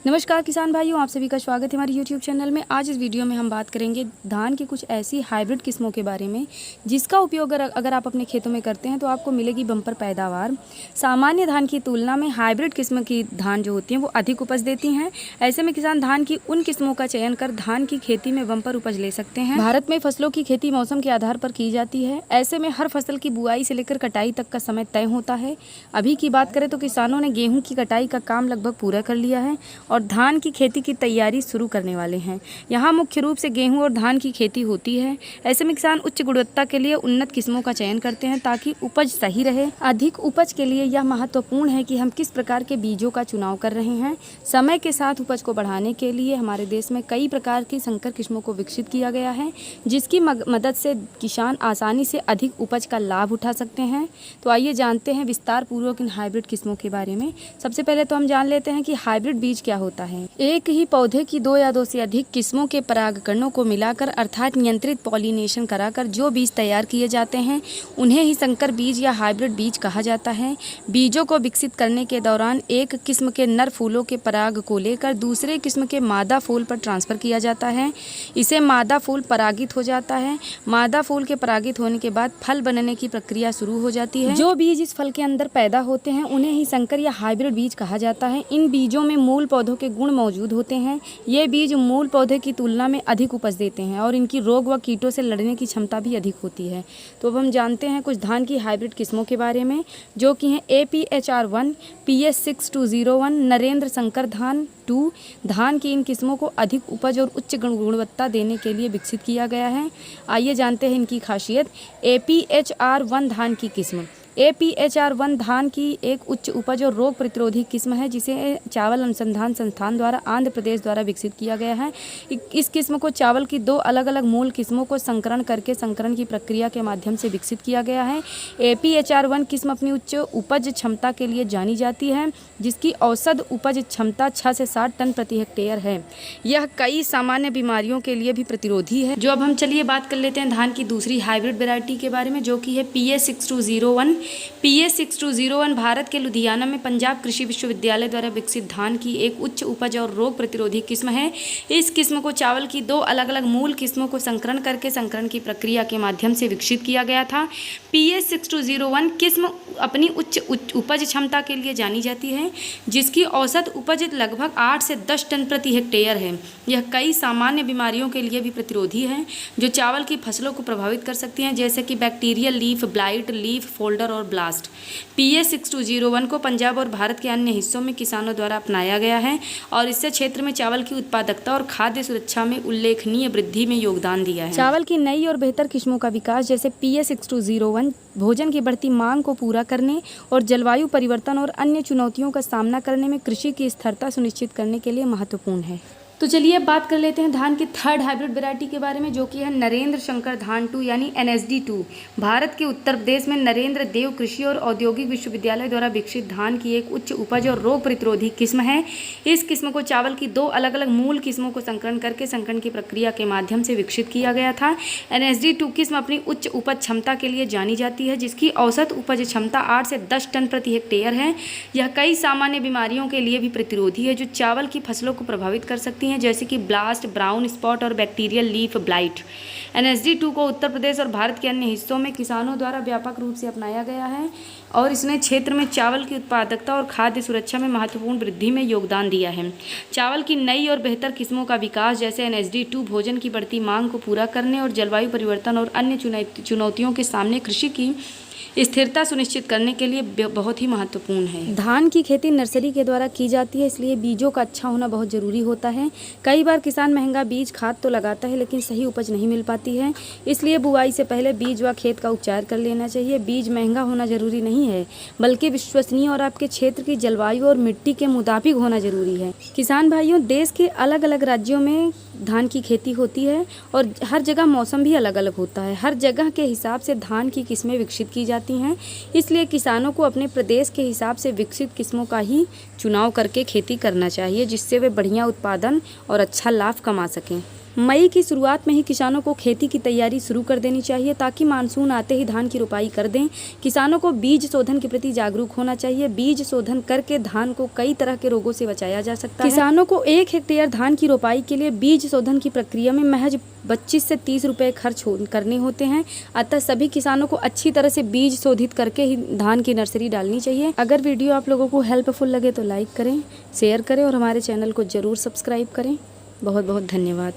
नमस्कार किसान भाइयों, आप सभी का स्वागत है हमारे YouTube चैनल में। आज इस वीडियो में हम बात करेंगे धान की कुछ ऐसी हाइब्रिड किस्मों के बारे में जिसका उपयोग अगर आप अपने खेतों में करते हैं तो आपको मिलेगी बम्पर पैदावार। सामान्य धान की तुलना में हाइब्रिड किस्म की धान जो होती हैं वो अधिक उपज देती हैं। ऐसे में किसान धान की उन किस्मों का चयन कर धान की खेती में बम्पर उपज ले सकते हैं। भारत में फसलों की खेती मौसम के आधार पर की जाती है। ऐसे में हर फसल की बुआई से लेकर कटाई तक का समय तय होता है। अभी की बात करें तो किसानों ने गेहूँ की कटाई का काम लगभग पूरा कर लिया है और धान की खेती की तैयारी शुरू करने वाले हैं। यहाँ मुख्य रूप से गेहूं और धान की खेती होती है। ऐसे में किसान उच्च गुणवत्ता के लिए उन्नत किस्मों का चयन करते हैं ताकि उपज सही रहे। अधिक उपज के लिए यह महत्वपूर्ण है कि हम किस प्रकार के बीजों का चुनाव कर रहे हैं। समय के साथ उपज को बढ़ाने के लिए हमारे देश में कई प्रकार की संकर किस्मों को विकसित किया गया है, जिसकी मदद से किसान आसानी से अधिक उपज का लाभ उठा सकते हैं। तो आइए जानते हैं विस्तार पूर्वक इन हाइब्रिड किस्मों के बारे में। सबसे पहले तो हम जान लेते हैं कि हाइब्रिड बीज क्या होता है। एक ही पौधे की दो या दो से अधिक किस्मों के परागकणों को मिलाकर अर्थात नियंत्रित पॉलिनेशन कराकर जो बीज तैयार किए जाते हैं उन्हें ही संकर बीज या हाइब्रिड बीज कहा जाता है। बीजों को विकसित करने के दौरान एक किस्म के नर फूलों के पराग को लेकर दूसरे किस्म के मादा फूल पर ट्रांसफर किया जाता है। इसे मादा फूल परागित हो जाता है। मादा फूल के परागित होने के बाद फल बनने की प्रक्रिया शुरू हो जाती है। जो बीज इस फल के अंदर पैदा होते हैं उन्हें ही संकर या हाइब्रिड बीज कहा जाता है। इन बीजों में मूल पौधों के गुण मौजूद होते हैं। ये बीज मूल पौधे की तुलना में अधिक उपज देते हैं और इनकी रोग व कीटों से लड़ने की क्षमता भी अधिक होती है। तो अब हम जानते हैं कुछ धान की हाइब्रिड किस्मों के बारे में, जो कि हैं APHR1, PS6201, नरेंद्र शंकर धान 2। धान की इन किस्मों को अधिक उपज और उच्च गुणवत्ता देने के लिए विकसित किया गया है। आइए जानते हैं इनकी खासियत। APHR1 धान की किस्म। APHR1 धान की एक उच्च उपज और रोग प्रतिरोधी किस्म है जिसे चावल अनुसंधान संस्थान द्वारा आंध्र प्रदेश द्वारा विकसित किया गया है। इस किस्म को चावल की दो अलग अलग मूल किस्मों को संकरण करके संकरण की प्रक्रिया के माध्यम से विकसित किया गया है। APHR1 किस्म अपनी उच्च उपज क्षमता के लिए जानी जाती है, जिसकी औसत उपज क्षमता 6 से 7 टन प्रति हेक्टेयर है। यह कई सामान्य बीमारियों के लिए भी प्रतिरोधी है। जो अब हम चलिए बात कर लेते हैं धान की दूसरी हाइब्रिड वैरायटी के बारे में, जो कि है PS6201। PS6201 भारत के लुधियाना में पंजाब कृषि विश्वविद्यालय द्वारा विकसित धान की एक उच्च उपज और रोग प्रतिरोधी किस्म है। इस किस्म को चावल की दो अलग अलग मूल किस्मों को संकरण करके संकरण की प्रक्रिया के माध्यम से विकसित किया गया था। PS6201 किस्म अपनी उच्च उपज क्षमता के लिए जानी जाती है, जिसकी औसत उपज लगभग 8 से 10 टन प्रति हेक्टेयर है। यह कई सामान्य बीमारियों के लिए भी प्रतिरोधी है जो चावल की फसलों को प्रभावित कर सकती हैं, जैसे कि bacterial leaf blight, leaf folder और ब्लास्ट। PS6201 को पंजाब और भारत के अन्य हिस्सों में किसानों द्वारा अपनाया गया है और इससे क्षेत्र में चावल की उत्पादकता और खाद्य सुरक्षा में उल्लेखनीय वृद्धि में योगदान दिया है। चावल की नई और बेहतर किस्मों का विकास, जैसे PS6201, भोजन की बढ़ती मांग को पूरा करने और जलवायु परिवर्तन और अन्य चुनौतियों का सामना करने में कृषि की स्थिरता सुनिश्चित करने के लिए महत्वपूर्ण है। तो चलिए अब बात कर लेते हैं धान की थर्ड हाइब्रिड वैरायटी के बारे में, जो कि है नरेंद्र शंकर धान 2 यानी NSD2। भारत के उत्तर प्रदेश में नरेंद्र देव कृषि और औद्योगिक विश्वविद्यालय द्वारा विकसित धान की एक उच्च उपज और रोग प्रतिरोधी किस्म है। इस किस्म को चावल की दो अलग अलग मूल किस्मों को संकरण करके संकरण की प्रक्रिया के माध्यम से विकसित किया गया था। NSD2 किस्म अपनी उच्च उपज क्षमता के लिए जानी जाती है, जिसकी औसत उपज क्षमता 8 से 10 टन प्रति हेक्टेयर है। यह कई सामान्य बीमारियों के लिए भी प्रतिरोधी है जो चावल की फसलों को प्रभावित कर सकती हैं, जैसे कि ब्लास्ट, ब्राउन स्पॉट और बैक्टीरियल लीफ ब्लाइट। NSD2 को उत्तर प्रदेश और भारत के अन्य हिस्सों में किसानों द्वारा व्यापक रूप से अपनाया गया है और इसने क्षेत्र में चावल की उत्पादकता और खाद्य सुरक्षा में महत्वपूर्ण वृद्धि में योगदान दिया है। चावल की नई और बेहतर किस्मों का विकास, जैसे NSD2, भोजन की बढ़ती मांग को पूरा करने और जलवायु परिवर्तन और अन्य चुनौतियों के सामने कृषि की स्थिरता सुनिश्चित करने के लिए बहुत ही महत्वपूर्ण है। धान की खेती नर्सरी के द्वारा की जाती है, इसलिए बीजों का अच्छा होना बहुत ज़रूरी होता है। कई बार किसान महंगा बीज खाद तो लगाता है लेकिन सही उपज नहीं मिल पाती है, इसलिए बुआई से पहले बीज व खेत का उपचार कर लेना चाहिए। बीज महंगा होना ज़रूरी नहीं है, बल्कि विश्वसनीय और आपके क्षेत्र की जलवायु और मिट्टी के मुताबिक होना ज़रूरी है। किसान भाइयों, देश के अलग अलग राज्यों में धान की खेती होती है और हर जगह मौसम भी अलग अलग होता है। हर जगह के हिसाब से धान की किस्में विकसित की जाती हैं, इसलिए किसानों को अपने प्रदेश के हिसाब से विकसित किस्मों का ही चुनाव करके खेती करना चाहिए, जिससे वे बढ़िया उत्पादन और अच्छा लाभ कमा सकें। मई की शुरुआत में ही किसानों को खेती की तैयारी शुरू कर देनी चाहिए ताकि मानसून आते ही धान की रोपाई कर दें। किसानों को बीज शोधन के प्रति जागरूक होना चाहिए। बीज शोधन करके धान को कई तरह के रोगों से बचाया जा सकता है। किसानों को 1 हेक्टेयर धान की रोपाई के लिए बीज शोधन की प्रक्रिया में महज 25 से 30 रुपये खर्च करने होते हैं। अतः सभी किसानों को अच्छी तरह से बीज शोधित करके ही धान की नर्सरी डालनी चाहिए। अगर वीडियो आप लोगों को हेल्पफुल लगे तो लाइक करें, शेयर करें और हमारे चैनल को ज़रूर सब्सक्राइब करें। बहुत बहुत धन्यवाद।